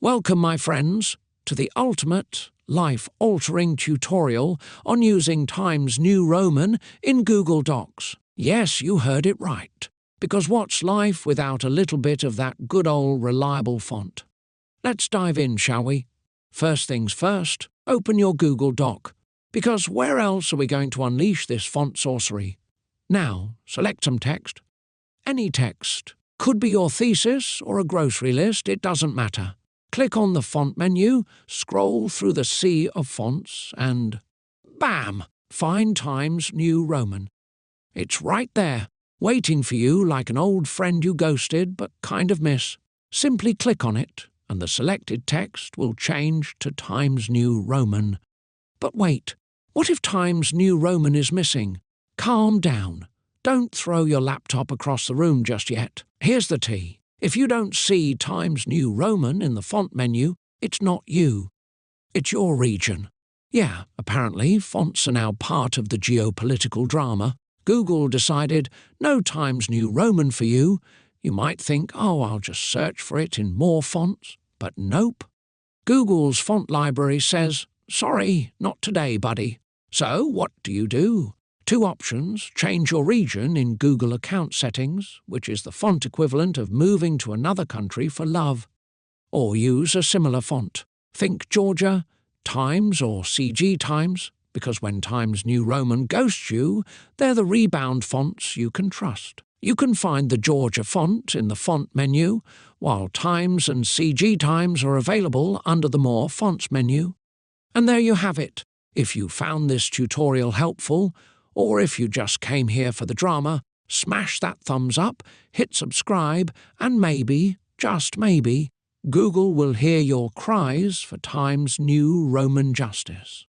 Welcome, my friends, to the ultimate, life-altering tutorial on using Times New Roman in Google Docs. Yes, you heard it right, because what's life without a little bit of that good old reliable font? Let's dive in, shall we? First things first, open your Google Doc, because where else are we going to unleash this font sorcery? Now, select some text. Any text. Could be your thesis or a grocery list, it doesn't matter. Click on the font menu, scroll through the sea of fonts, and bam! Find Times New Roman. It's right there, waiting for you like an old friend you ghosted but kind of miss. Simply click on it, and the selected text will change to Times New Roman. But wait, what if Times New Roman is missing? Calm down. Don't throw your laptop across the room just yet. Here's the tea. If you don't see Times New Roman in the font menu, it's not you. It's your region. Yeah, apparently fonts are now part of the geopolitical drama. Google decided no Times New Roman for you. You might think, oh, I'll just search for it in more fonts. But nope. Google's font library says, sorry, not today, buddy. So what do? Two options: change your region in Google account settings, which is the font equivalent of moving to another country for love. Or use a similar font. Think Georgia, Times or CG Times, because when Times New Roman ghosts you, they're the rebound fonts you can trust. You can find the Georgia font in the font menu, while Times and CG Times are available under the More Fonts menu. And there you have it. If you found this tutorial helpful, or if you just came here for the drama, smash that thumbs up, hit subscribe, and maybe, just maybe, Google will hear your cries for Times New Roman justice.